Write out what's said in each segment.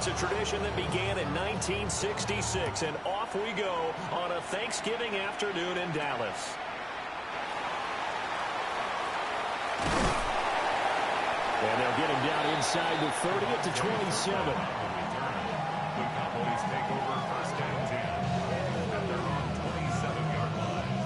It's a tradition that began in 1966, and off we go on a Thanksgiving afternoon in Dallas. And they'll get him down inside the 30 at the 27. The Cowboys take over first and 10 at their own 27-yard line.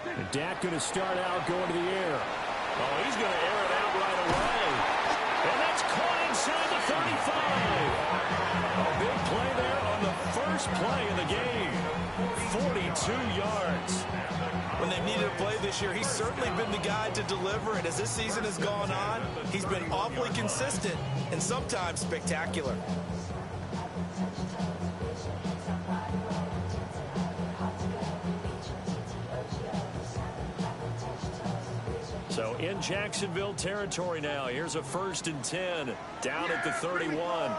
And Dak going to start out going to the air. Oh, he's going to air it out right away. And that's caught inside the 35. A big play there on the first play of the game. 42 yards. When they needed a play this year, he's certainly been the guy to deliver. And as this season has gone on, he's been awfully consistent and sometimes spectacular. So in Jacksonville territory now. Here's a 1st and 10 down at the 31.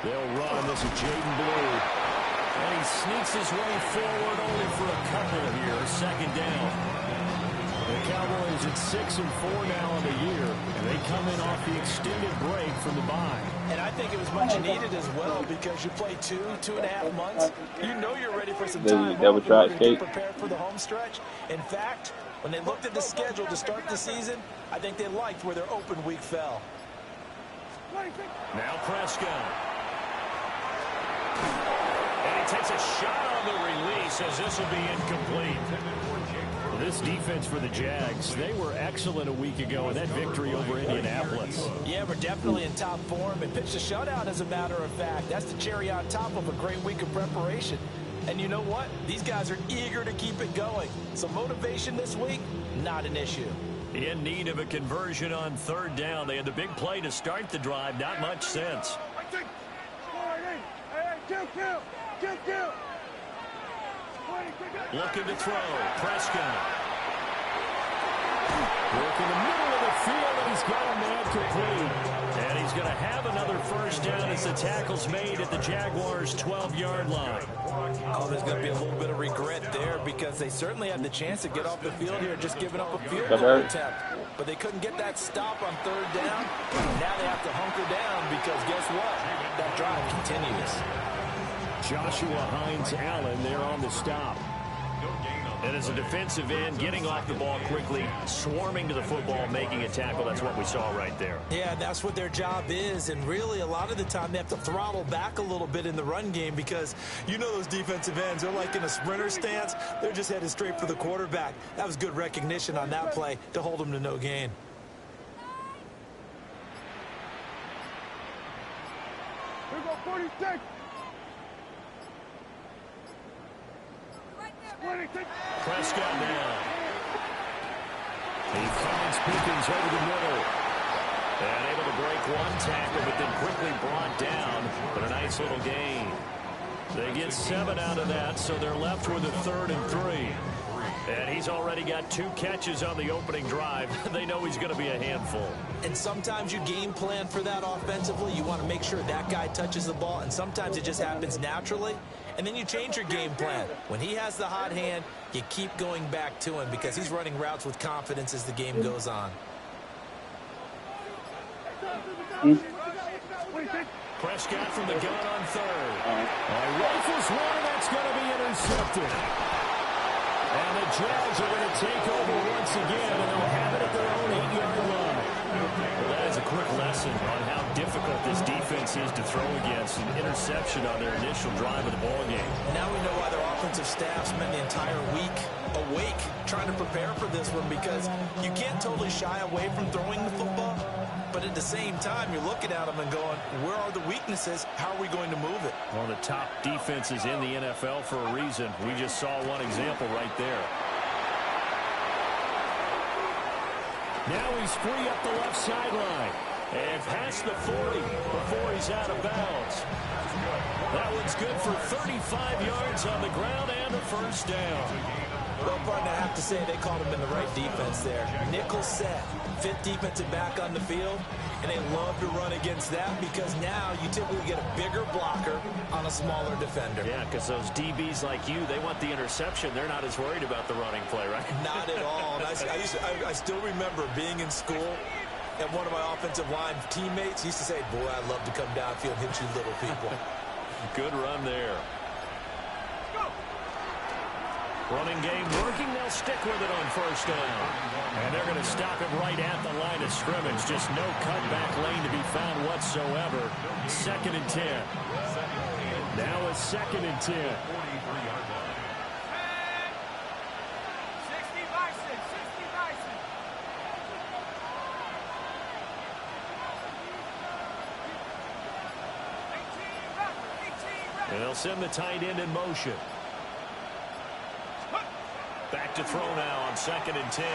They'll run. This is Jaden Blue. And he sneaks his way forward only for a couple here. 2nd down. The Cowboys at 6-4 now on the year, and they come in off the extended break from the bye. And I think it was much needed as well because you play 2.5 months. You know you're ready for some time off to get prepared for the home stretch. In fact, when they looked at the schedule to start the season, I think they liked where their open week fell. Now Prescott. And he takes a shot on the release as this will be incomplete. This defense for the Jags, they were excellent a week ago in that victory over Indianapolis. Yeah, we're definitely in top form. They pitched a shutout, as a matter of fact. That's the cherry on top of a great week of preparation. And you know what? These guys are eager to keep it going. So motivation this week, not an issue. In need of a conversion on 3rd down. They had the big play to start the drive. Not much sense. Looking to throw. Prescott. Work in the middle of the field, and he's got a man complete. And he's going to have another 1st down as the tackle's made at the Jaguars' 12-yard line. Oh, there's going to be a little bit of regret there because they certainly had the chance to get off the field here, just giving up a field goal attempt. But they couldn't get that stop on 3rd down. Now they have to hunker down because guess what? That drive continues. Joshua Hines-Allen there on the stop. And as a defensive end, getting off the ball quickly, swarming to the football, making a tackle, that's what we saw right there. Yeah, that's what their job is. And really, a lot of the time, they have to throttle back a little bit in the run game because you know those defensive ends, they're like in a sprinter stance. They're just headed straight for the quarterback. That was good recognition on that play to hold them to no gain. Here we go, 46. Prescott now. He finds Pickens over the middle. And able to break one tackle, but then quickly brought down. But a nice little gain. They get 7 out of that, so they're left with a 3rd and 3. And he's already got 2 catches on the opening drive. They know he's going to be a handful. And sometimes you game plan for that offensively. You want to make sure that guy touches the ball, and sometimes it just happens naturally. And then you change your game plan. When he has the hot hand, you keep going back to him because he's running routes with confidence as the game goes on. Prescott from the gun on 3rd. Rifles one, and that's going to be intercepted. And the Jags are going to take over once again, and they'll have it at their own 8-yard line. Well, that is a quick lesson on how difficult this defense is to throw against. An interception on their initial drive of the ballgame. Now we know why their offensive staff spent the entire week awake trying to prepare for this one because you can't totally shy away from throwing the football. But at the same time, you're looking at them and going, where are the weaknesses? How are we going to move it? One of the top defenses in the NFL for a reason. We just saw one example right there. Now he's free up the left sideline. And past the 40 before he's out of bounds. That one's good for 35 yards on the ground and a first down. Well, partner, I have to say they called him in the right defense there. Nickel set, fifth defensive back on the field, and they love to run against that because now you typically get a bigger blocker on a smaller defender. Yeah, because those DBs like you, they want the interception. They're not as worried about the running play, right? Not at all. And I still remember being in school, and one of my offensive line teammates used to say, boy, I'd love to come downfield and hit you little people. Good run there. Running game working. They'll stick with it on first down. And they're going to stop him right at the line of scrimmage. Just no cutback lane to be found whatsoever. 2nd and 10. Now a 2nd and 10. 43-yard line. 60 Bison, 60 Bison. And they'll send the tight end in motion. Back to throw now on 2nd and 10.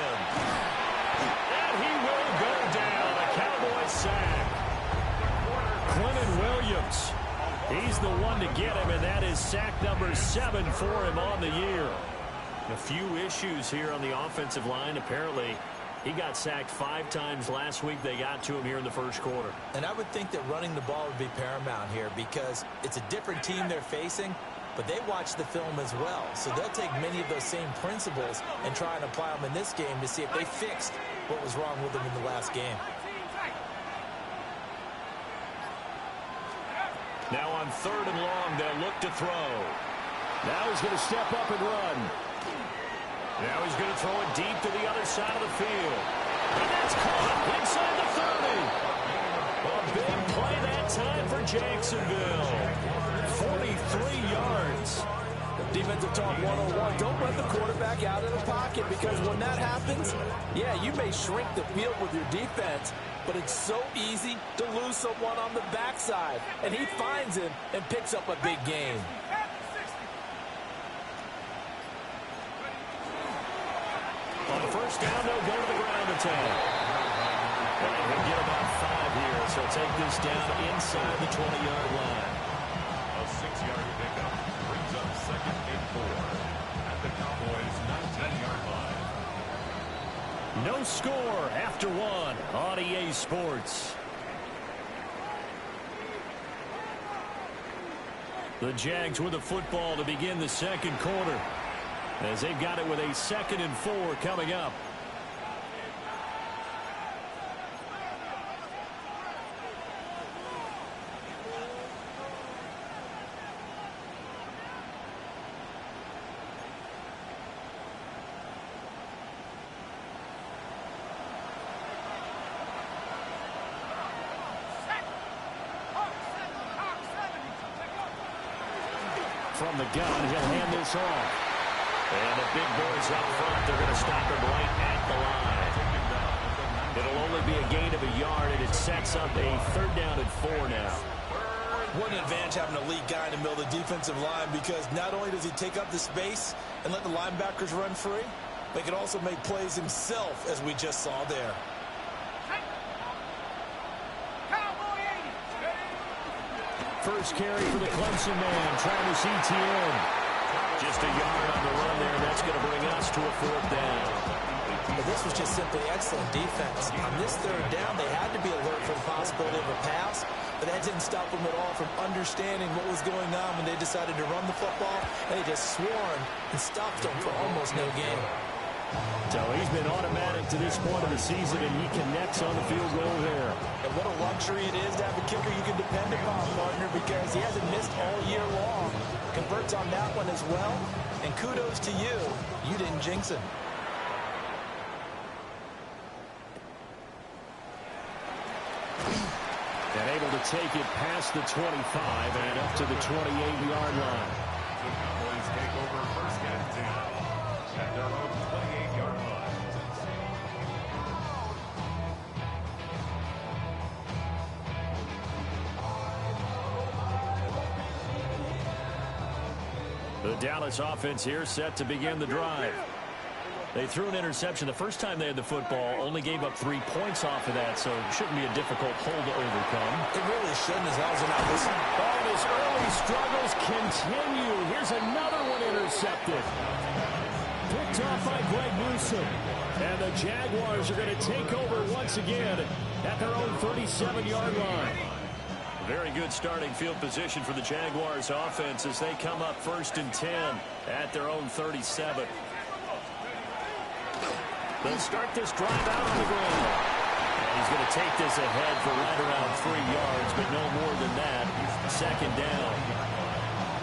And he will go down. A Cowboy sack. Quentin Williams. He's the one to get him, and that is sack number 7 for him on the year. A few issues here on the offensive line. Apparently, he got sacked 5 times last week. They got to him here in the first quarter. And I would think that running the ball would be paramount here because it's a different team they're facing, but they watch the film as well. So they'll take many of those same principles and try and apply them in this game to see if they fixed what was wrong with them in the last game. Now on 3rd and long, they'll look to throw. Now he's going to step up and run. Now he's going to throw it deep to the other side of the field. And that's caught inside the 30. A big play that time for Jacksonville. 43 yards. Defensive talk 101. Don't let the quarterback out of the pocket because when that happens, yeah, you may shrink the field with your defense, but it's so easy to lose someone on the backside. And he finds him and picks up a big gain. On the first down, they'll go to the ground attack. And he'll get about 5 here, so he'll take this down inside the 20-yard line. A 6-yard pickup brings up 2nd and 4 at the Cowboys' 19-yard line. No score after 1 on EA Sports. The Jags with the football to begin the second quarter, as they've got it with a 2nd and 4 coming up. From the gun, he'll hand this off. And the big boys up front, they're going to stop him right at the line. It'll only be a gain of a yard, and it sets up a 3rd down and 4 now. What an advantage having a lead guy in the middle of the defensive line because not only does he take up the space and let the linebackers run free, but he can also make plays himself, as we just saw there. First carry for the Clemson man, Travis Etienne. Just a yard on the run there, and that's going to bring us to a 4th down. But this was just simply excellent defense. On this 3rd down, they had to be alert for the possibility of a pass, but that didn't stop them at all from understanding what was going on when they decided to run the football, and they just swarmed and stopped them for almost no gain. So he's been automatic to this point of the season, and he connects on the field goal there. And what a luxury it is to have a kicker you can depend upon, partner, because he hasn't missed all year long. Converts on that one as well, and kudos to you. You didn't jinx him. And able to take it past the 25 and up to the 28-yard line. The Cowboys take over 1st and 10 at their own 28-yard line. The Dallas offense here set to begin the drive. They threw an interception the first time they had the football, only gave up 3 points off of that, so it shouldn't be a difficult hole to overcome. It really shouldn't, as long as they're not listening. Oh, and his early struggles continue. Here's another one intercepted. Picked off by Greg Newsome. And the Jaguars are going to take over once again at their own 37-yard line. Very good starting field position for the Jaguars offense as they come up 1st and 10 at their own 37. They'll start this drive out on the ground. And he's going to take this ahead for right around 3 yards, but no more than that. 2nd down.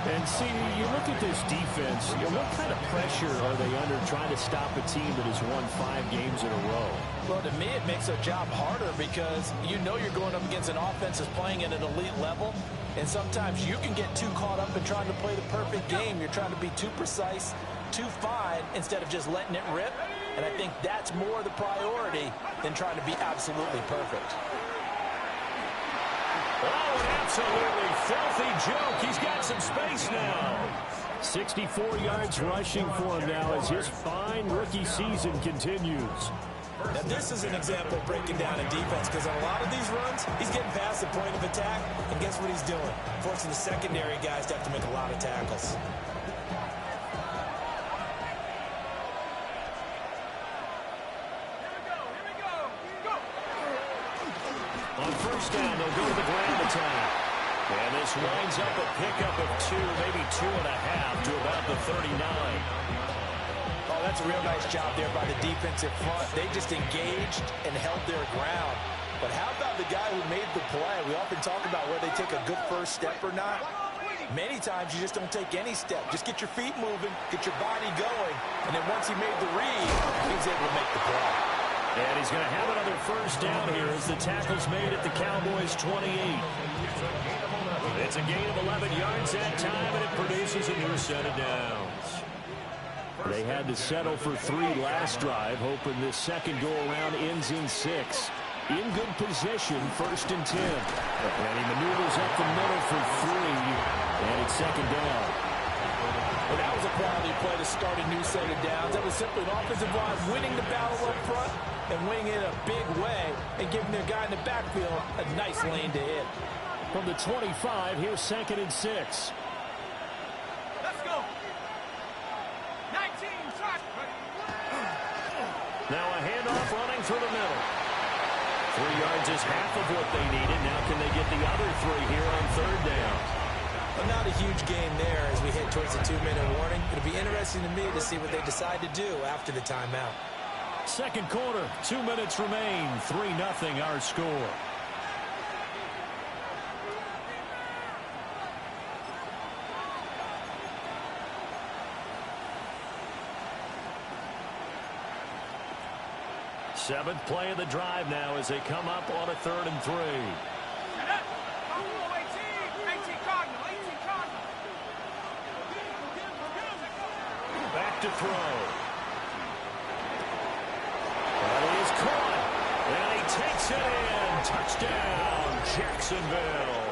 And see, you look at this defense, what kind of pressure are they under trying to stop a team that has won 5 games in a row? Well, to me, it makes their job harder because you know you're going up against an offense that's playing at an elite level, and sometimes you can get too caught up in trying to play the perfect game. You're trying to be too precise, too fine, instead of just letting it rip, and I think that's more the priority than trying to be absolutely perfect. Oh, an absolutely filthy joke. He's got some space now. 64 yards rushing for him now as his fine rookie season continues. Now, this is an example of breaking down in defense because on a lot of these runs, he's getting past the point of attack, and guess what he's doing? Forcing the secondary guys to have to make a lot of tackles. On 1st down, they'll go to the ground attack. And this winds up a pickup of 2, maybe 2.5 to about the 39. Oh, that's a real nice job there by the defensive front. They just engaged and held their ground. But how about the guy who made the play? We often talk about whether they take a good first step or not. Many times you just don't take any step. Just get your feet moving, get your body going, and then once he made the read, he was able to make the play. And he's going to have another 1st down here as the tackle's made at the Cowboys' 28. It's a gain of 11 yards that time, and it produces a new set of downs. They had to settle for 3 last drive, hoping this second go-around ends in 6. In good position, 1st and 10. And he maneuvers up the middle for 3, and it's 2nd down. Well, that was a quality play to start a new set of downs. That was simply an offensive line winning the battle up front and winning it in a big way and giving their guy in the backfield a nice lane to hit. From the 25, here's 2nd and 6. Let's go. 19, shot. Now a handoff running through the middle. 3 yards is half of what they needed. Now can they get the other 3 here on 3rd down? Well, not a huge gain there as we head towards the 2-minute warning. It'll be interesting to me to see what they decide to do after the timeout. 2nd quarter, 2 minutes remain. 3-0 our score. Seventh play of the drive now as they come up on a 3rd and 3. Back to throw. That is caught. And he takes it in. Touchdown, Jacksonville.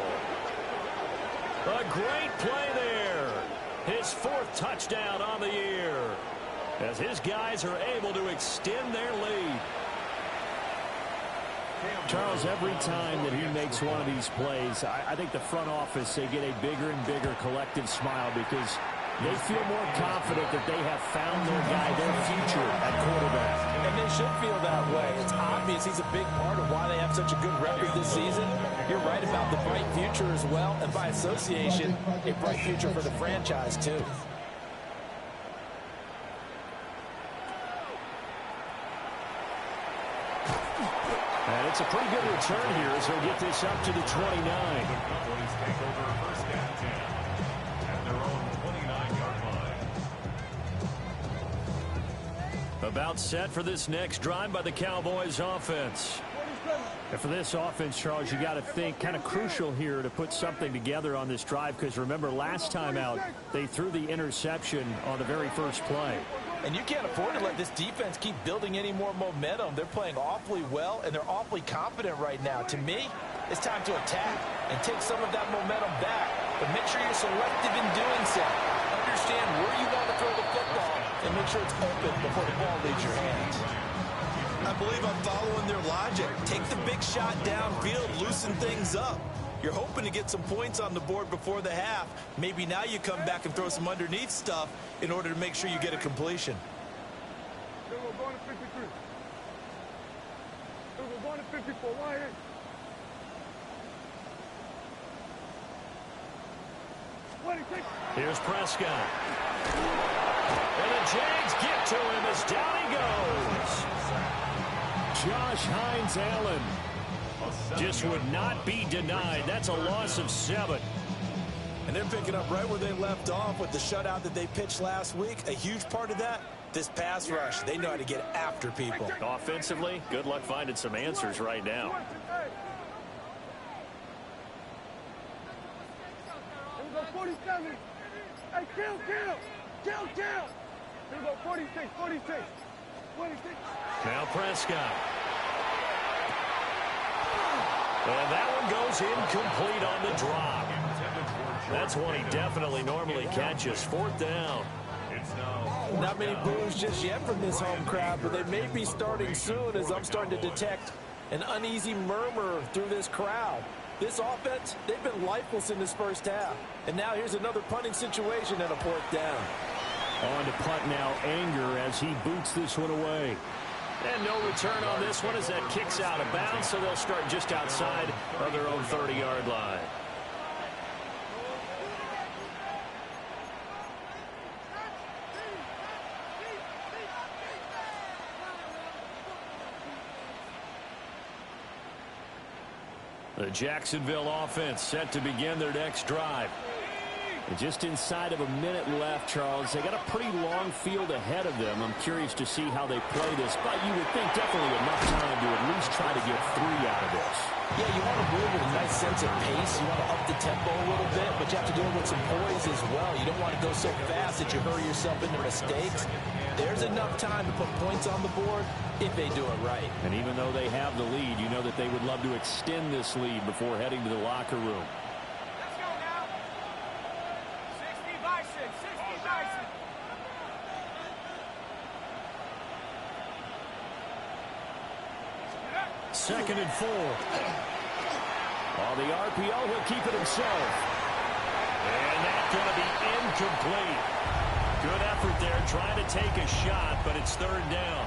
A great play there. His 4th touchdown on the year as his guys are able to extend their lead. Charles, every time that he makes one of these plays, I think the front office, they get a bigger and bigger collective smile because they feel more confident that they have found their guy, their future at quarterback. And they should feel that way. It's obvious he's a big part of why they have such a good record this season. You're right about the bright future as well, and by association, a bright future for the franchise too. And it's a pretty good return here as they'll get this up to the 29. Cowboys take over 1st and 10 at their own 29-yard line. About set for this next drive by the Cowboys offense. And for this offense, Charles, you got to think kind of crucial here to put something together on this drive because remember last time out they threw the interception on the very first play. And you can't afford to let this defense keep building any more momentum. They're playing awfully well, and they're awfully confident right now. To me, it's time to attack and take some of that momentum back, but make sure you're selective in doing so. understand where you want to throw the football and make sure it's open before the ball leaves your hands. I believe I'm following their logic. Take the big shot downfield, loosen things up. You're hoping to get some points on the board before the half. Maybe now you come back and throw some underneath stuff in order to make sure you get a completion. We're going to 53. We're going to 54. Why here? Here's Prescott. And the Jags get to him as down he goes. Josh Hines-Allen just would not be denied. That's a loss of 7. And they're picking up right where they left off with the shutout that they pitched last week. A huge part of that, this pass rush. They know how to get after people. Offensively, good luck finding some answers right now. Here we go, 47. Hey, kill. Here we go, 46. 26. Now Prescott. And that one goes incomplete on the drop. That's one he definitely normally catches. 4th down. Not many boos just yet from this home crowd, but they may be starting soon as I'm starting to detect an uneasy murmur through this crowd. This offense, they've been lifeless in this first half. And now here's another punting situation and a 4th down. On to punt now, Anger as he boots this one away. And no return on this one as that kicks out of bounds, so they'll start just outside of their own 30-yard line. The Jacksonville offense set to begin their next drive. And just inside of a minute left, Charles. They got a pretty long field ahead of them. I'm curious to see how they play this, but you would think definitely enough time to at least try to get 3 out of this. Yeah, you want to move with a nice sense of pace. You want to up the tempo a little bit, but you have to do it with some poise as well. You don't want to go so fast that you hurry yourself into mistakes. There's enough time to put points on the board if they do it right. And even though they have the lead, you know that they would love to extend this lead before heading to the locker room. Let's go now. 60 by 6. 60 by 6. Second and 4. On the RPO, he'll keep it himself. And that's going to be incomplete. Good effort there trying to take a shot, but it's 3rd down.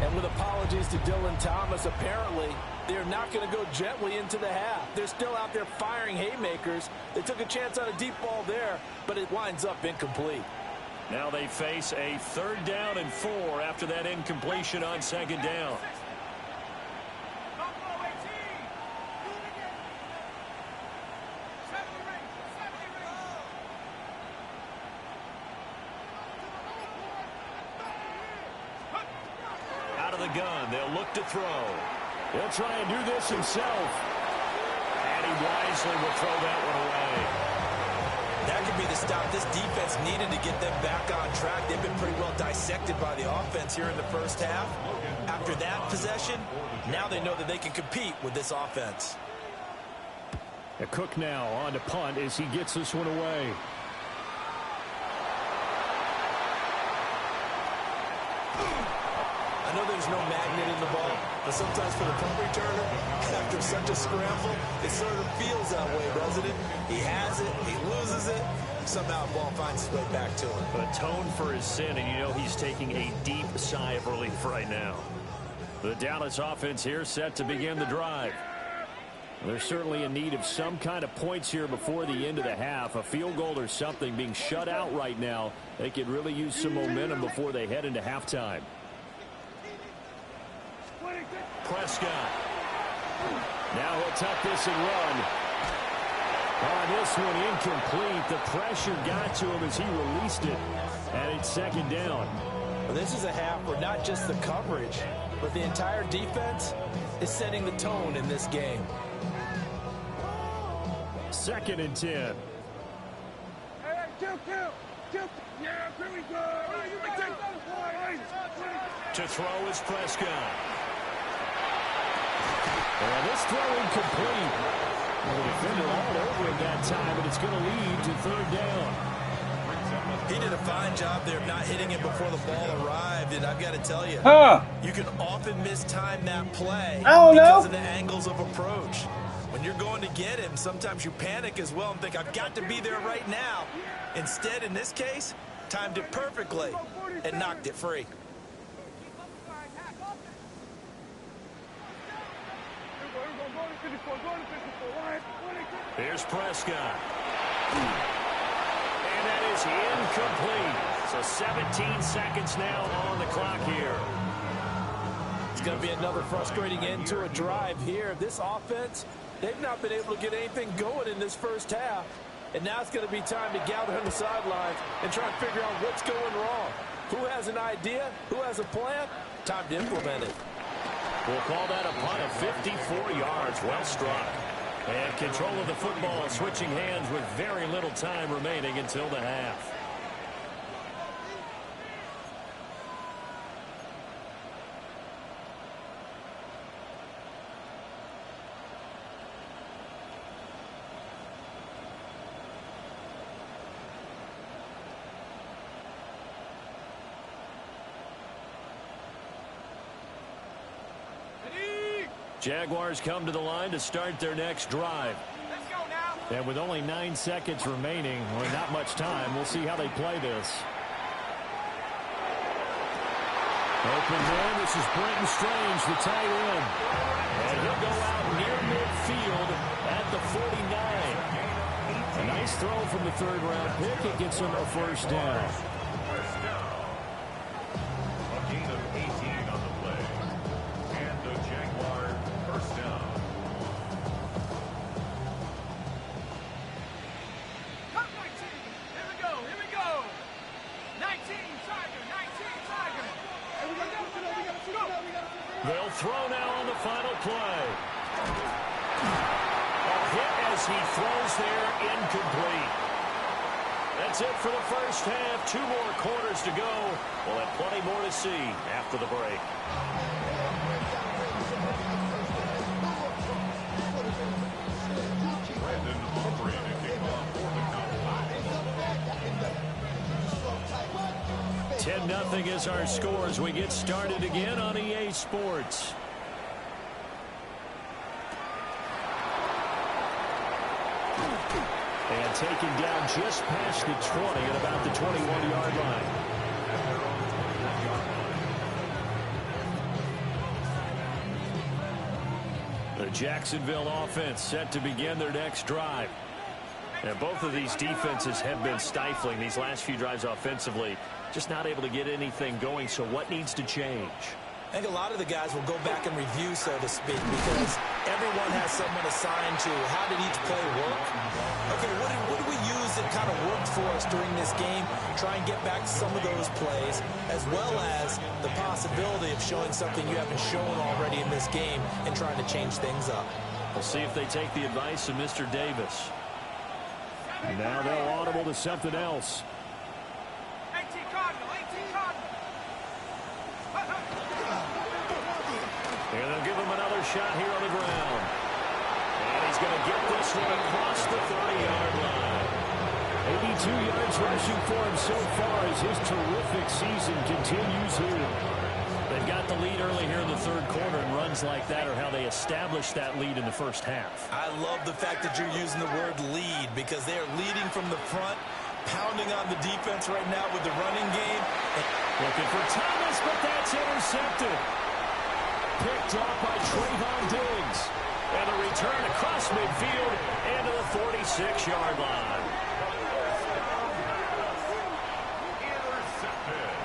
And with apologies to Dylan Thomas, apparently they're not going to go gently into the half. They're still out there firing haymakers. They took a chance on a deep ball there, but it winds up incomplete. Now they face a 3rd down and 4 after that incompletion on 2nd down. Gun. They'll look to throw. He'll try and do this himself. And he wisely will throw that one away. That could be the stop this defense needed to get them back on track. They've been pretty well dissected by the offense here in the first half. After that possession, now they know that they can compete with this offense. Cook now on to punt as he gets this one away. I know there's no magnet in the ball, but sometimes for the punt returner, after such a scramble, it sort of feels that way, doesn't it? He has it, he loses it, somehow the ball finds its way back to him. Atone for his sin, and you know he's taking a deep sigh of relief right now. The Dallas offense here set to begin the drive. They're certainly in need of some kind of points here before the end of the half. A field goal or something being shut out right now. They could really use some momentum before they head into halftime. Prescott. Now he'll tuck this and run. On this one, incomplete. The pressure got to him as he released it. And it's 2nd down. Well, this is a half where not just the coverage, but the entire defense is setting the tone in this game. 2nd and 10. Hey, kill. Yeah, here we go. To throw is Prescott. And this throw incomplete. Well, the defender all over him that time, but it's going to lead to 3rd down. He did a fine job there of not hitting it before the ball arrived, and I've got to tell you, you can often mistime that play because of the angles of approach. When you're going to get him, sometimes you panic as well and think, I've got to be there right now. Instead, in this case, timed it perfectly and knocked it free. Here's Prescott. And that is incomplete. So 17 seconds now on the clock here. It's going to be another frustrating end to a drive here. This offense, they've not been able to get anything going in this first half. And now it's going to be time to gather on the sidelines and try and figure out what's going wrong. Who has an idea? Who has a plan? Time to implement it. We'll call that a punt of 54 yards. Well struck. And control of the football switching hands with very little time remaining until the half. Jaguars come to the line to start their next drive. Let's go now. And with only 9 seconds remaining, or not much time, we'll see how they play this. Open man, this is Brenton Strange, the tight end. And he'll go out near midfield at the 49. A nice throw from the third-round pick. It gets him a first down. First down. A gain of 18 on the play. And the Jaguar first down. Come 19. Here we go. Here we go. 19 Tiger. 19 Tiger. Here we go. They'll throw now on the final play. A hit as he throws there, incomplete. That's it for the first half. 2 more quarters to go. We'll have plenty more to see after the break. Brandon Aubrey to kick off for the Cowboys. 10-0 is our score as we get started again on EA Sports. And taken down just past the 20 at about the 21-yard line. The Jacksonville offense set to begin their next drive. And both of these defenses have been stifling these last few drives offensively. Just not able to get anything going, so what needs to change? I think a lot of the guys will go back and review, so to speak, because everyone has someone assigned to how did each play work. Okay, what did we use that kind of worked for us during this game? Try and get back to some of those plays, as well as the possibility of showing something you haven't shown already in this game and trying to change things up. We'll see if they take the advice of Mr. Davis. Now they'll audible to something else. 18 Cardinal. 18 Cardinal. And they'll give him another shot here on the ground. And he's going to get this one across the 30-yard line. 82 yards rushing for him so far as his terrific season continues here. They've got the lead early here in the third quarter, and runs like that are how they established that lead in the first half. I love the fact that you're using the word lead, because they're leading from the front, pounding on the defense right now with the running game. Looking for Thomas, but that's intercepted. Picked off by Trayvon Diggs. And a return across midfield and to the 46-yard line. Intercepted.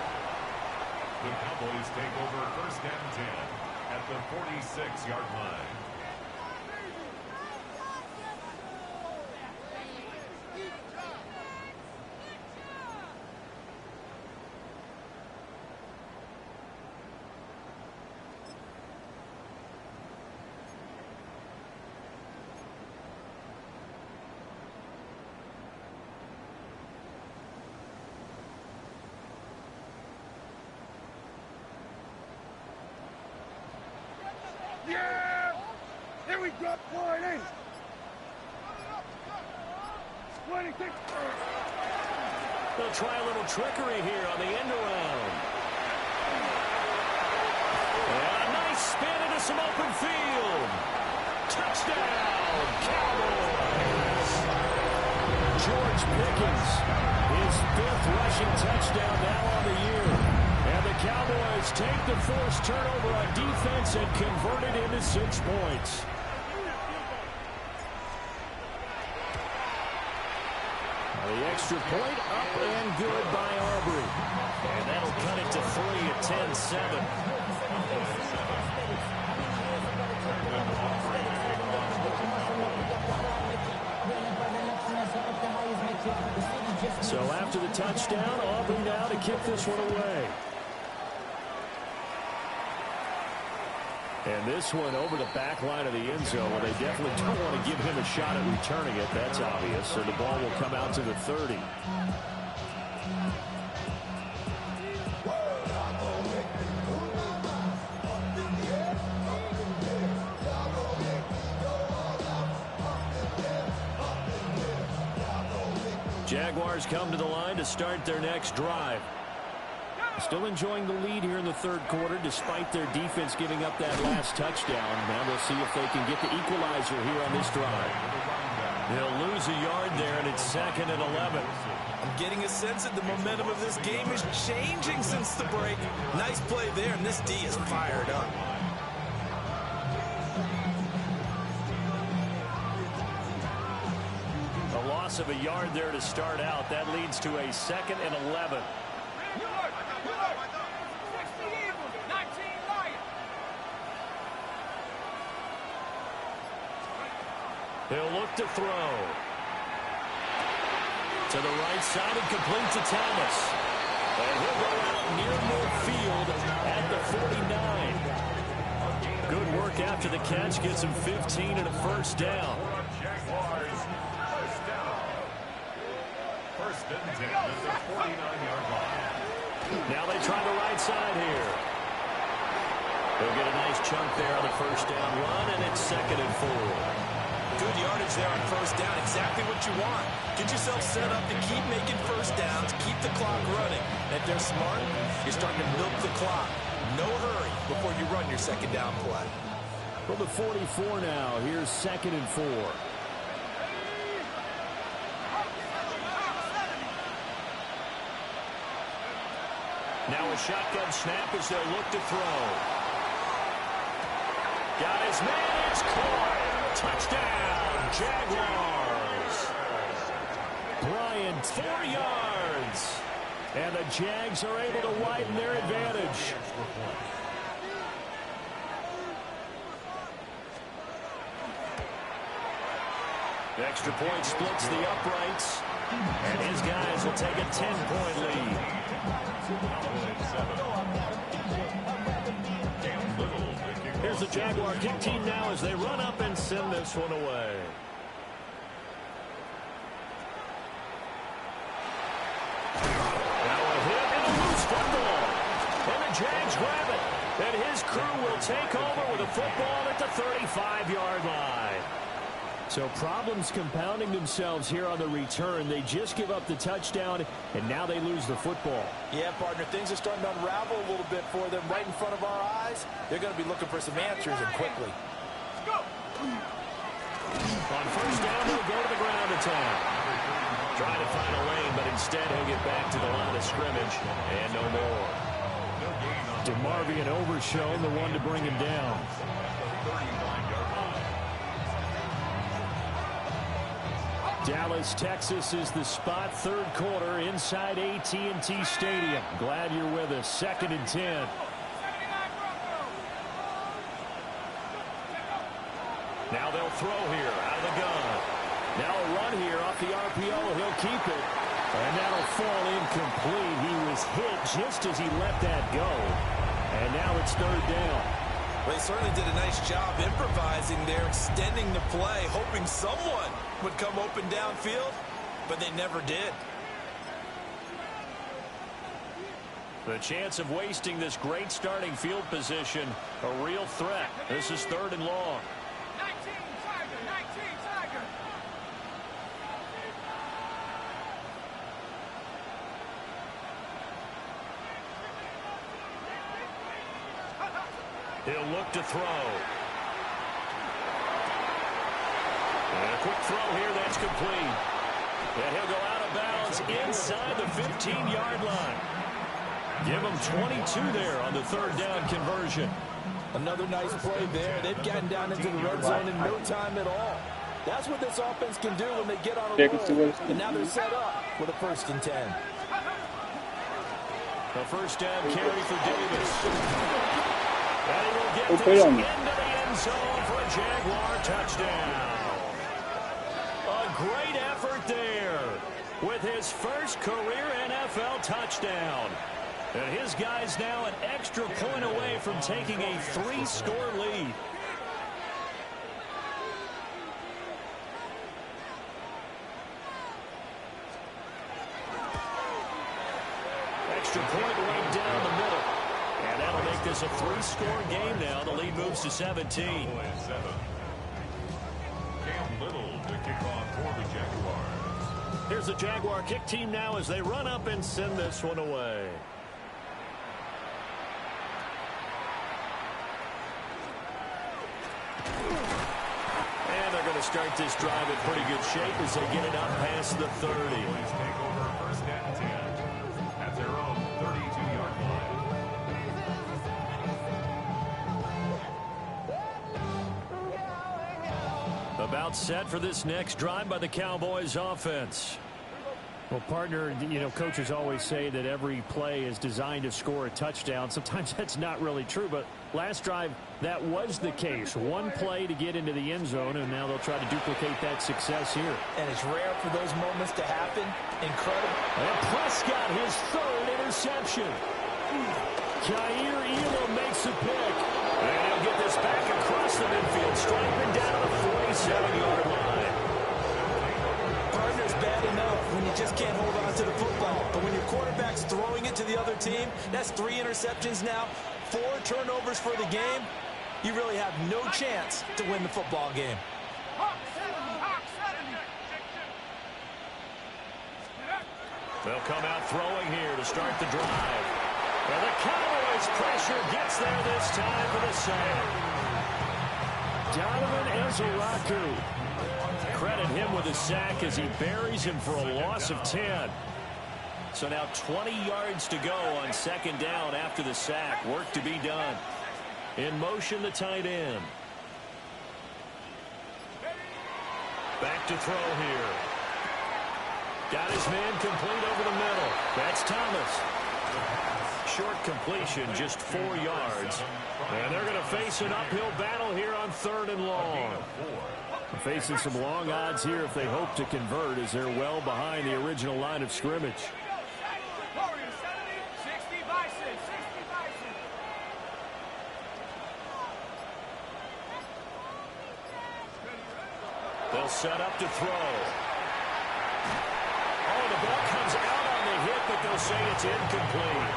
The Cowboys take over first and 10 at the 46-yard line. Yeah! Here we go, 40. 26. They'll try a little trickery here on the end around. And a nice spin into some open field. Touchdown, Cowboys. George Pickens, his 5th rushing touchdown now on the year. And the Cowboys take the forced turnover on defense and convert it into 6 points. The extra point up and good by Aubrey. And that'll cut it to 3 at 10-7. So after the touchdown, Aubrey now to kick this one away. And this one over the back line of the end zone, where they definitely don't want to give him a shot at returning it. That's obvious. So the ball will come out to the 30. Jaguars come to the line to start their next drive. Still enjoying the lead here in the 3rd quarter, despite their defense giving up that last touchdown. Now we'll see if they can get the equalizer here on this drive. They'll lose a yard there, and it's 2nd and 11. I'm getting a sense that the momentum of this game is changing since the break. Nice play there, and this D is fired up. A loss of a yard there to start out. That leads to a 2nd and 11. He'll look to throw. To the right side and complete to Thomas. And he'll go out near midfield at the 49. Good work after the catch. Gets him 15 and a first down. Jaguars, first down. First and 10 at the 49-yard line. Now they try the right side here. They'll get a nice chunk there on the first down run, and it's 2nd and 4. Good yardage there on first down. Exactly what you want. Get yourself set up to keep making first downs, keep the clock running. And if they're smart, you're starting to milk the clock. No hurry before you run your 2nd down play. From the 44 now, here's 2nd and 4. Now a shotgun snap as they'll look to throw. Got his man, it's caught. Touchdown, Jaguars. Bryant, 4 yards. And the Jags are able to widen their advantage. The extra point splits the uprights. And his guys will take a 10-point lead. Here's the Jaguar kick team now as they run up and send this one away. Now a hit and a loose football. And the Jags grab it. And his crew will take over with a football at the 35-yard line. So problems compounding themselves here on the return. They just give up the touchdown, and now they lose the football. Yeah, partner, things are starting to unravel a little bit for them right in front of our eyes. They're going to be looking for some answers, and quickly. On first down, he'll go to the ground attack. Trying to find a lane, but instead he'll get back to the line of scrimmage, and no more. DeMarvion Overshown, the one to bring him down. Dallas, Texas is the spot. 3rd quarter inside AT&T Stadium. Glad you're with us. 2nd and 10. Now they'll throw here out of the gun. Now a run here off the RPO. He'll keep it. And that'll fall incomplete. He was hit just as he let that go. And now it's 3rd down. Well, they certainly did a nice job improvising there, extending the play, hoping someone would come open downfield, but they never did. The chance of wasting this great starting field position, a real threat. This is 3rd and long. 19 Tiger, 19 Tiger. He'll look to throw. And a quick throw here, that's complete. And he'll go out of bounds inside the 15-yard line. Give him 22 there on the third down conversion. Another nice play there. They've gotten down into the red zone in no time at all. That's what this offense can do when they get on a roll. And now they're set up with a 1st and 10. A first down carry for Davis. And he will get this into the end zone for a Jaguar touchdown. A great effort there with his first career NFL touchdown. And his guy's now an extra point away from taking a 3-score lead. Extra point right down the middle. And that'll make this a 3-score game now. The lead moves to 17. Cam Little to kick off for the Jaguars. Here's the Jaguar kick team now as they run up and send this one away. And they're going to start this drive in pretty good shape as they get it up past the 30. Take over 1st and 10 at their own 32-yard line. About set for this next drive by the Cowboys offense. Well, partner, you know, coaches always say that every play is designed to score a touchdown. Sometimes that's not really true, but last drive, that was the case. One play to get into the end zone, and now they'll try to duplicate that success here. And it's rare for those moments to happen. Incredible. And Prescott, his 3rd interception. Jair Elam makes a pick. And he'll get this back across the midfield, striping down the 47-yard line. Partner's bad enough when you just can't hold on to the football. But when your quarterback's throwing it to the other team, that's 3 interceptions now, 4 turnovers for the game. You really have no chance to win the football game. They'll come out throwing here to start the drive. And the Cowboys pressure gets there this time for the sack. Donovan Ezeraku. Credit him with a sack as he buries him for a loss of 10. So now 20 yards to go on 2nd down after the sack. Work to be done. In motion, the tight end. Back to throw here. Got his man complete over the middle. That's Thomas. Short completion, just 4 yards. And they're going to face an uphill battle here on 3rd and long. Facing some long odds here if they hope to convert, as they're well behind the original line of scrimmage. They'll set up to throw. Oh, the ball comes out on the hit, but they'll say it's incomplete.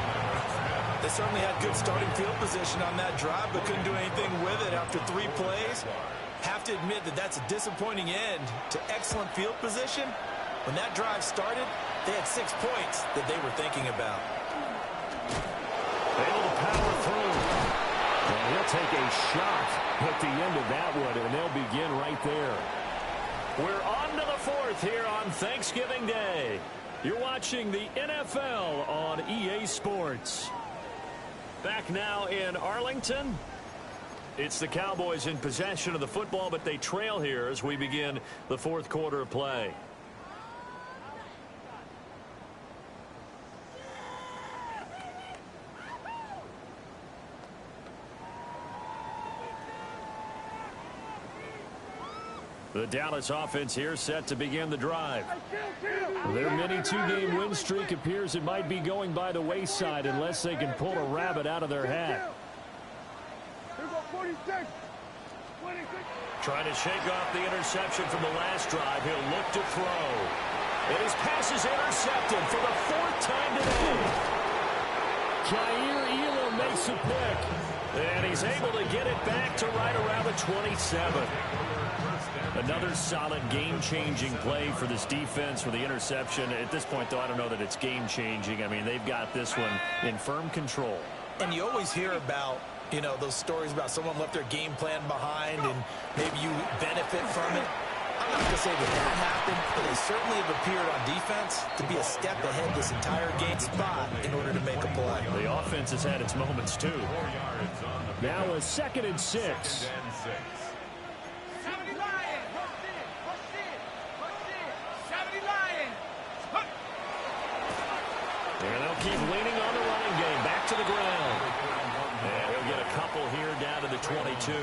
They certainly had good starting field position on that drive, but couldn't do anything with it after 3 plays. Have to admit that that's a disappointing end to excellent field position. When that drive started, they had 6 points that they were thinking about. Able to power through. And he'll take a shot at the end of that one, and they'll begin right there. We're on to the 4th here on Thanksgiving Day. You're watching the NFL on EA Sports. Back now in Arlington. It's the Cowboys in possession of the football, but they trail here as we begin the 4th quarter of play. The Dallas offense here set to begin the drive. Their mini 2-game win streak appears it might be going by the wayside unless they can pull a rabbit out of their hat. Trying to shake off the interception from the last drive. He'll look to throw. And his pass is intercepted for the 4th time today. Jair Elam makes a pick. And he's able to get it back to right around the 27. Another solid game-changing play for this defense with the interception. At this point, though, I don't know that it's game-changing. I mean, they've got this one in firm control. And you always hear about You know, those stories about someone left their game plan behind and maybe you benefit from it. I'm not going to say that happened, but they certainly have appeared on defense to be a step ahead this entire game spot in order to make a play. The offense has had its moments, too. Now a 2nd and 6. 70 Lions. Push in. 70 Lions. And they'll keep leaning on the running game. Back to the ground. And he'll get a couple here down to the 22.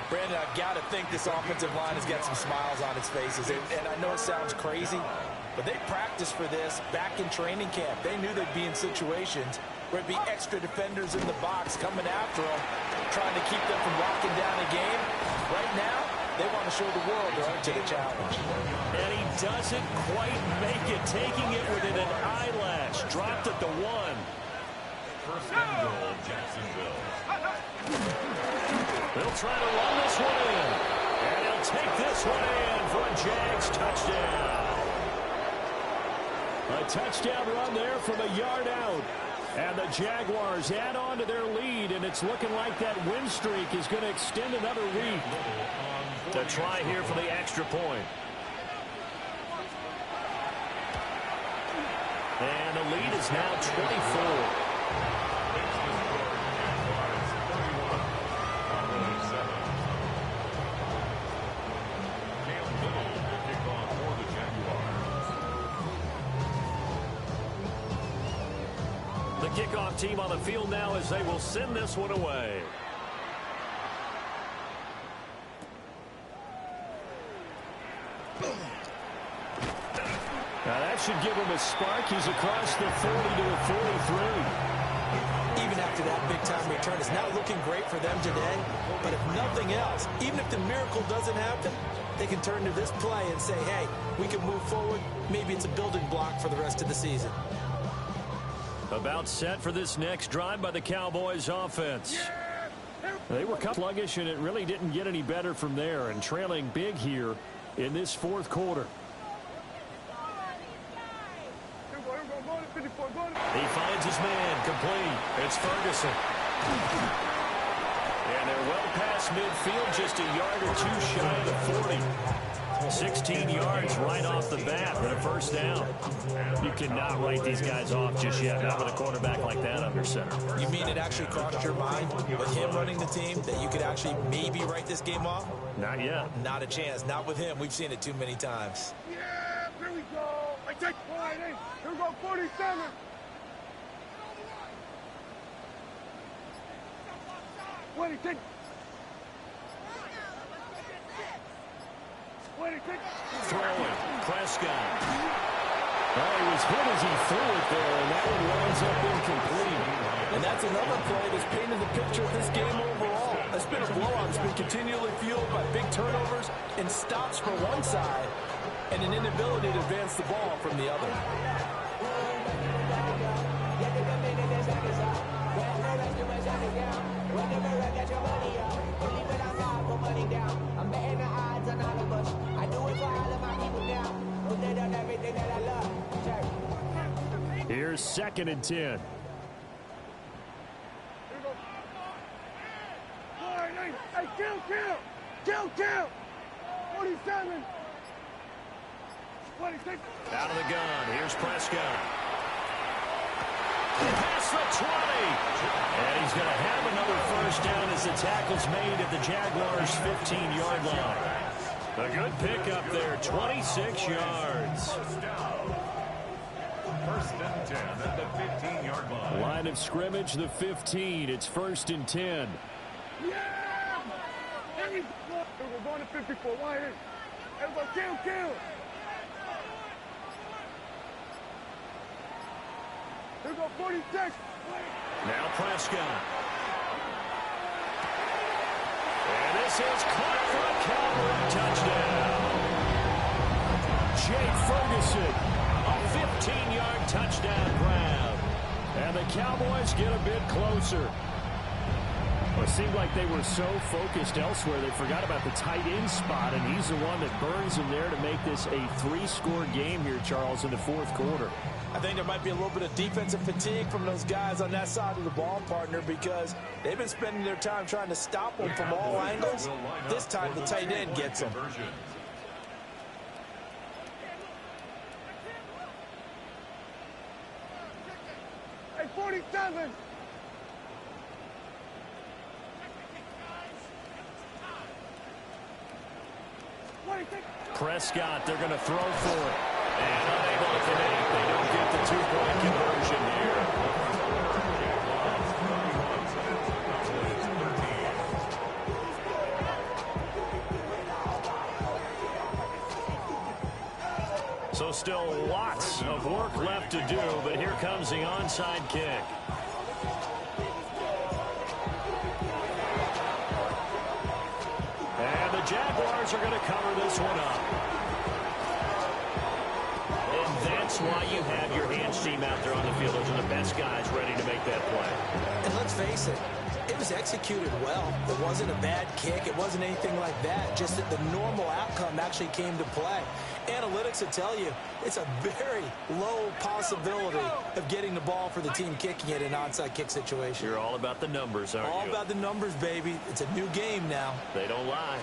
Brandon, I've got to think this offensive line has got some smiles on its faces. And I know it sounds crazy, but they practiced for this back in training camp. They knew they'd be in situations where it'd be extra defenders in the box coming after them, trying to keep them from locking down a game. Right now, they want to show the world they're up to the challenge. And he doesn't quite make it, taking it within an eyelash. Dropped at the 1. First and goal, Jacksonville. They'll try to run this one in. And he'll take this one in for a Jags touchdown. A touchdown run there from a yard out. And the Jaguars add on to their lead, and it's looking like that win streak is going to extend another week. To try here for the extra point. And the lead is now 24. The kickoff team on the field now as they will send this one away. Now that should give him a spark. He's across the 40 to the 43. Even after that big-time return, it's not looking great for them today. But if nothing else, even if the miracle doesn't happen, they can turn to this play and say, hey, we can move forward. Maybe it's a building block for the rest of the season. About set for this next drive by the Cowboys offense. They were sluggish, and it really didn't get any better from there, and trailing big here in this 4th quarter. He finds his man complete. It's Ferguson. And they're well past midfield, just a yard or two shy of the 40. 16 yards right off the bat for the first down. You cannot write these guys off just yet, not with a quarterback like that under center. You mean it actually crossed your mind with him running the team that you could actually maybe write this game off? Not yet. Not a chance. Not with him. We've seen it too many times. Yeah, here we go. I take line. Here we go, 47. What do you think? Throwing. Prescott. Well, he was hit as he threw it there, and that one winds up incomplete. And that's another play that's painted the picture of this game overall. It's been a blowout. It's been continually fueled by big turnovers and stops for one side and an inability to advance the ball from the other. Here's 2nd and 10. Here we go. Hey, kill. 47. 26. Out of the gun. Here's Prescott. Past the 20. And he's going to have another first down as the tackle's made at the Jaguars' 15-yard line. A good pickup there, 26 yards. First and 10 at the 15-yard line. Line of scrimmage, the 15. It's 1st and 10. Yeah! Here we go. We're going to 54. Wide in. Everybody kill. Here we go, 46. Now Prescott. And this is caught for a Cowboy touchdown. Jake Ferguson, a 15-yard touchdown grab. And the Cowboys get a bit closer. Well, it seemed like they were so focused elsewhere they forgot about the tight end spot, and he's the one that burns them there to make this a 3-score game here, Charles, in the fourth quarter. I think there might be a little bit of defensive fatigue from those guys on that side of the ball, partner, because they've been spending their time trying to stop them from all angles. This time the tight end gets them. Hey, 47. Prescott, they're going to throw for it. And unable to connect. They don't get the two-point conversion here. So still lots of work left to do, but here comes the onside kick. And the Jaguars are going to cover this one up. And that's why you have your hands team out there on the field. Those are the best guys ready to make that play. And let's face it, it was executed well. It wasn't a bad kick. It wasn't anything like that. Just that the normal outcome actually came to play. Analytics will tell you it's a very low possibility of getting the ball for the team kicking it in an onside kick situation. You're all about the numbers, aren't you? All about the numbers, baby. It's a new game now. They don't lie.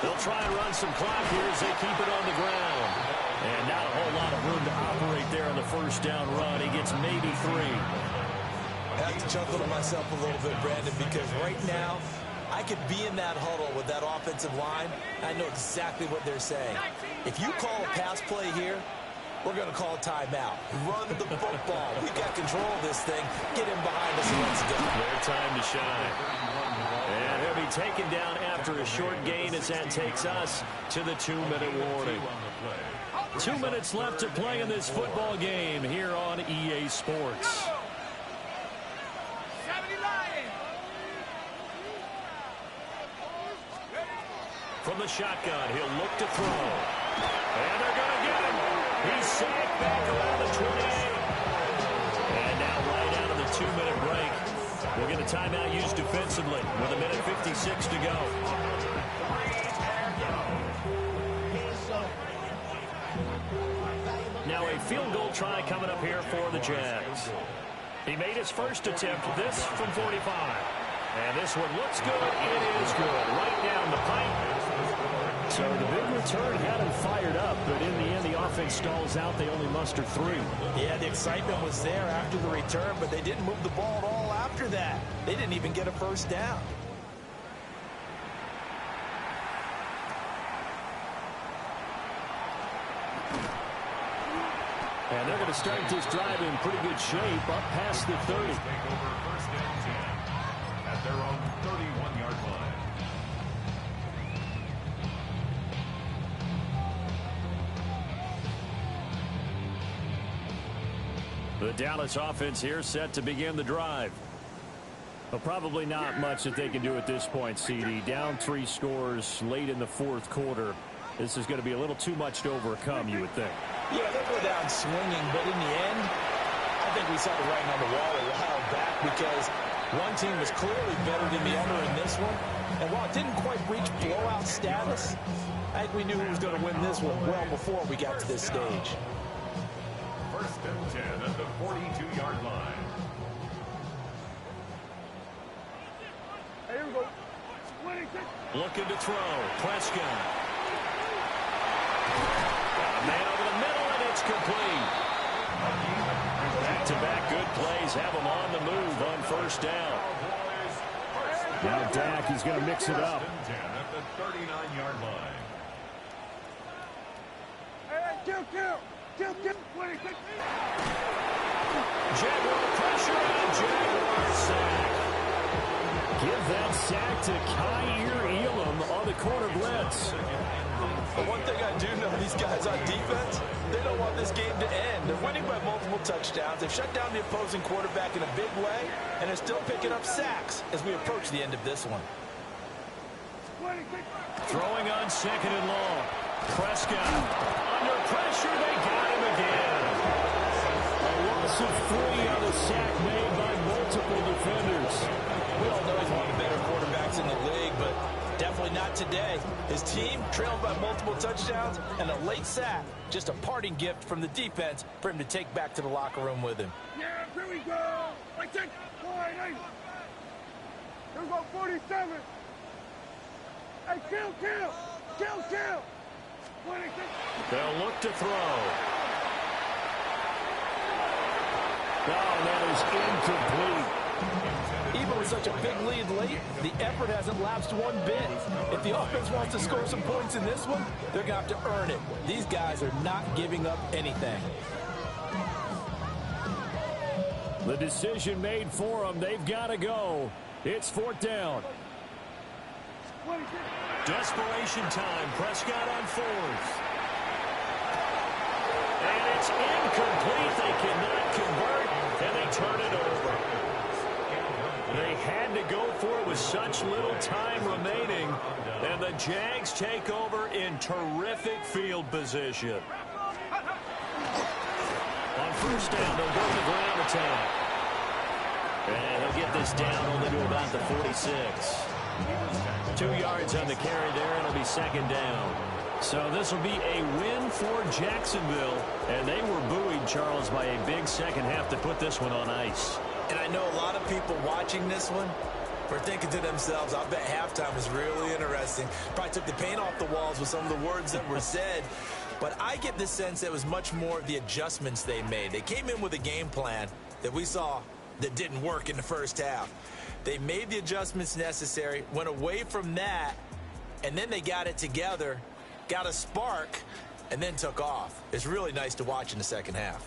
They'll try and run some clock here as they keep it on the ground. And not a whole lot of room to operate there on the first down run. He gets maybe 3. I have to chuckle to myself a little bit, Brandon, because right now I could be in that huddle with that offensive line. I know exactly what they're saying. If you call a pass play here, we're going to call a timeout. Run the football. We got control of this thing. Get him behind us and let's go. Their time to shine. And he'll be taken down after a short gain as that takes us to the 2-minute warning. 2 minutes left to play in this football game here on EA Sports. From the shotgun, he'll look to throw. And they're going to get him. He's sacked back around the 28. And now right out of the 2-minute break, we'll get a timeout used defensively with 1:56 to go. Now a field goal try coming up here for the Jags. He made his first attempt, this from 45. And this one looks good. It is good. Right down the pipe. So the big return had him fired up, but in the end, the offense stalls out. They only mustered 3. Yeah, the excitement was there after the return, but they didn't move the ball at all after that. They didn't even get a first down. And they're going to start this drive in pretty good shape, up past the 30. Take over first and 10 at their own 31-yard line. The Dallas offense here set to begin the drive. Well, probably not much that they can do at this point, CD. Down 3 scores late in the fourth quarter. This is going to be a little too much to overcome, you would think. Yeah, they'll go down swinging, but in the end, I think we saw the writing on the wall a while back because one team was clearly better than the other in this one. And while it didn't quite reach blowout status, I think we knew who was going to win this one well before we got to this stage. First and 10 at the 42-yard line. Hey, here we go. 26. Looking to throw. Prescott. Got a man over the middle, and it's complete. Back-to-back good plays have him on the move on first down. Now Dak is going to mix it up. First and 10 at the 39-yard line. Hey, kill. 26. Jaguar pressure and Jaguar sack. Give that sack to Kyer Elam on the corner blitz. But one thing I do know, these guys on defense, they don't want this game to end. They're winning by multiple touchdowns. They've shut down the opposing quarterback in a big way, and they're still picking up sacks as we approach the end of this one. 26. Throwing on second and long. Prescott under pressure. They got him again. A loss of 3 on a sack made by multiple defenders. We all know he's one of the better quarterbacks in the league, but definitely not today. His team trailed by multiple touchdowns, and a late sack, just a parting gift from the defense for him to take back to the locker room with him. Yeah, here we go. Like that. Here we go, 47. Hey, kill. 26. They'll look to throw. Oh, that is incomplete. Even with such a big lead late, the effort hasn't lapsed one bit. If the offense wants to score some points in this one, they're going to have to earn it. These guys are not giving up anything. The decision made for them. They've got to go. It's 4th down. Desperation time. Prescott on 4th. And it's incomplete. They cannot convert, and they turn it over. They had to go for it with such little time remaining, and the Jags take over in terrific field position. On 1st down, they'll go to the ground attack. And he'll get this down only to about the 46. 2 yards on the carry there, and it'll be 2nd down. So this will be a win for Jacksonville. And they were buoyed, Charles, by a big second half to put this one on ice. And I know a lot of people watching this one are thinking to themselves, I bet halftime was really interesting. Probably took the paint off the walls with some of the words that were said. But I get the sense that it was much more the adjustments they made. They came in with a game plan that we saw that didn't work in the first half. They made the adjustments necessary, went away from that, and then they got it together, got a spark, and then took off. It's really nice to watch in the second half.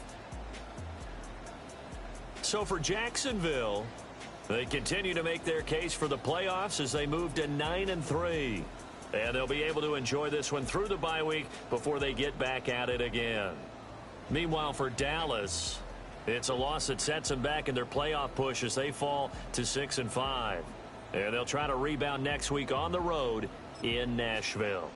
So for Jacksonville, they continue to make their case for the playoffs as they move to 9-3. And they'll be able to enjoy this one through the bye week before they get back at it again. Meanwhile, for Dallas, it's a loss that sets them back in their playoff push as they fall to 6-5. And they'll try to rebound next week on the road in Nashville.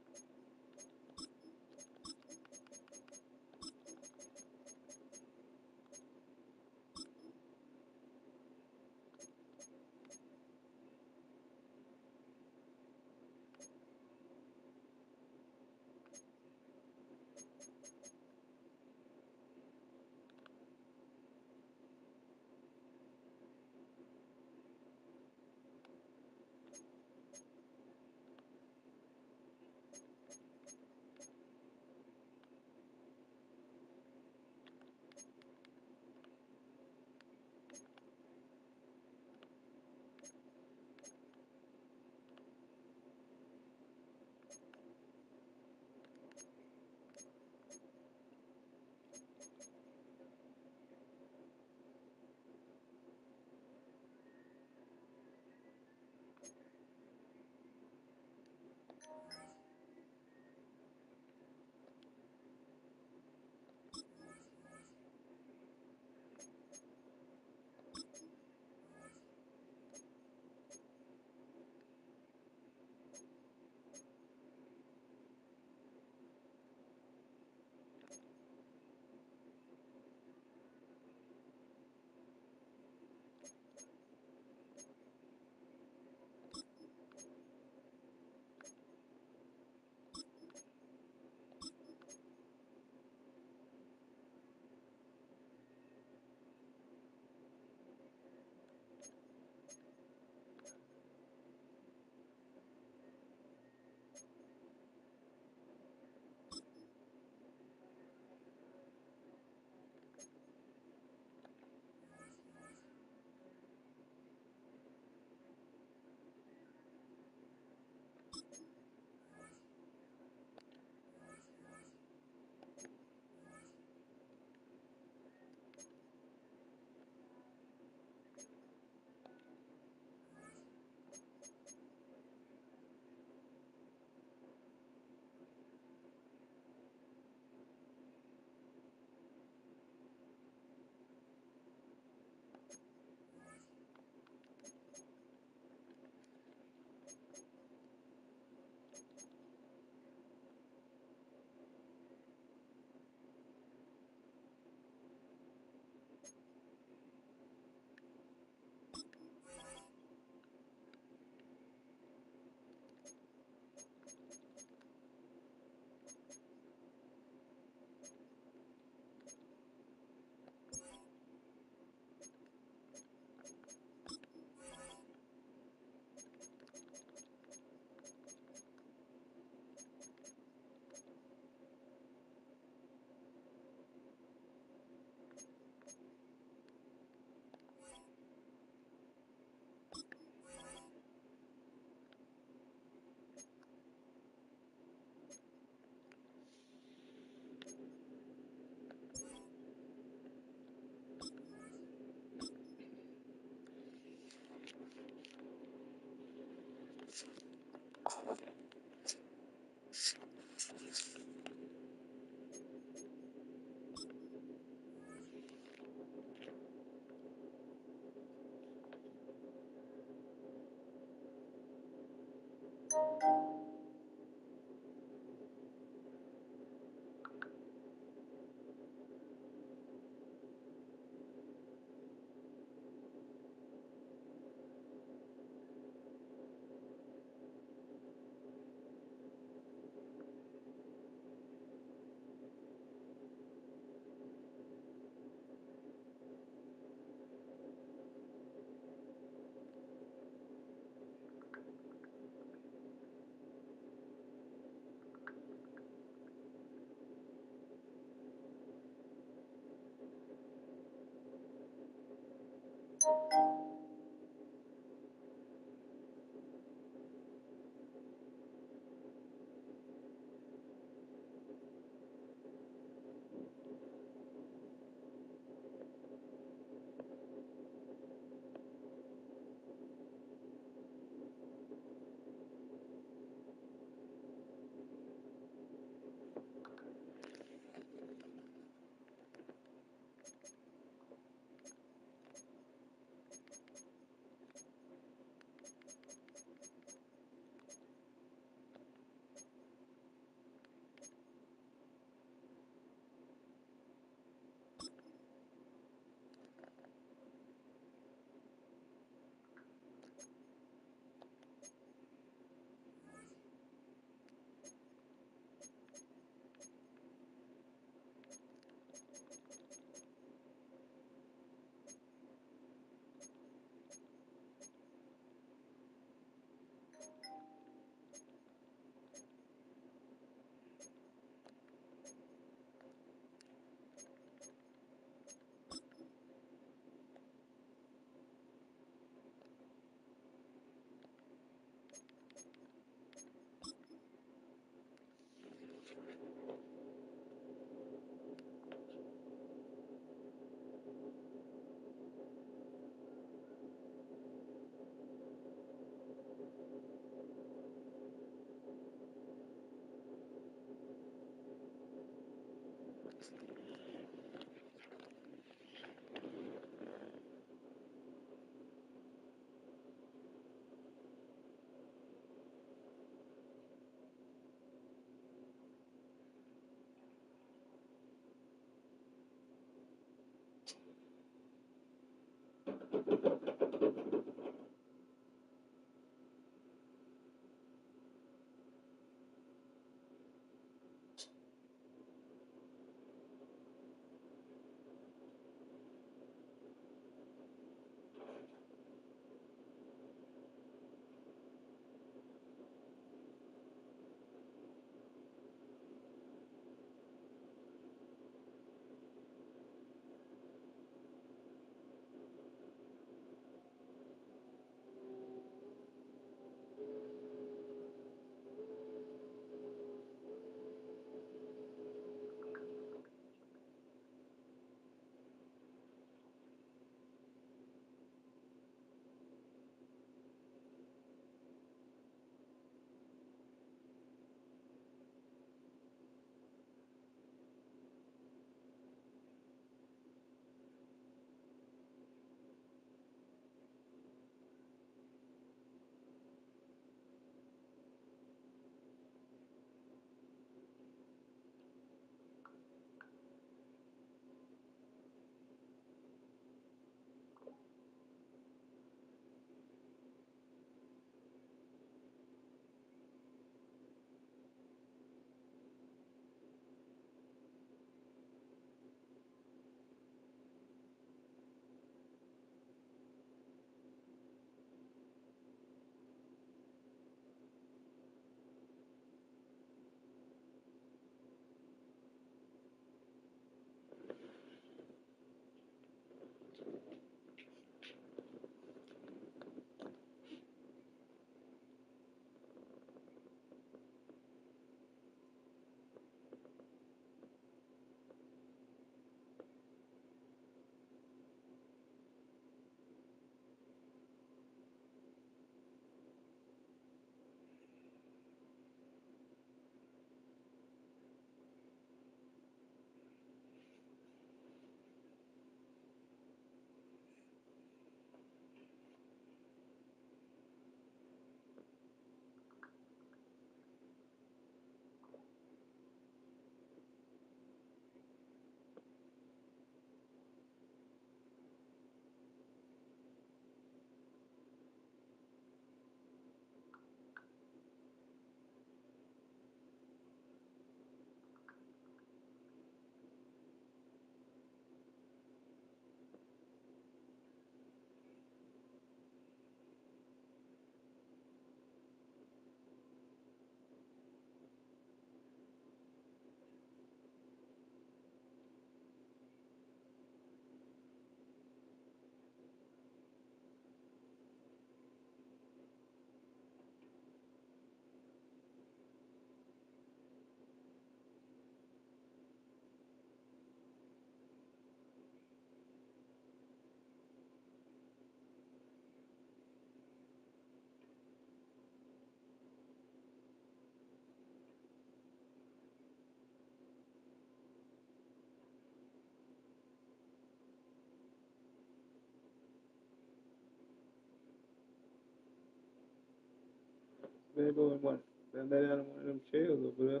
Better go in one. Better lay down in one of them chairs over there.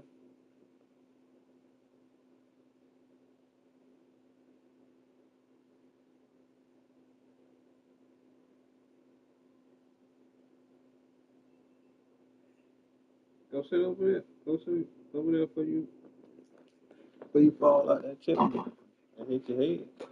Go sit over there. Go sit over there before you fall out that chair and hit your head.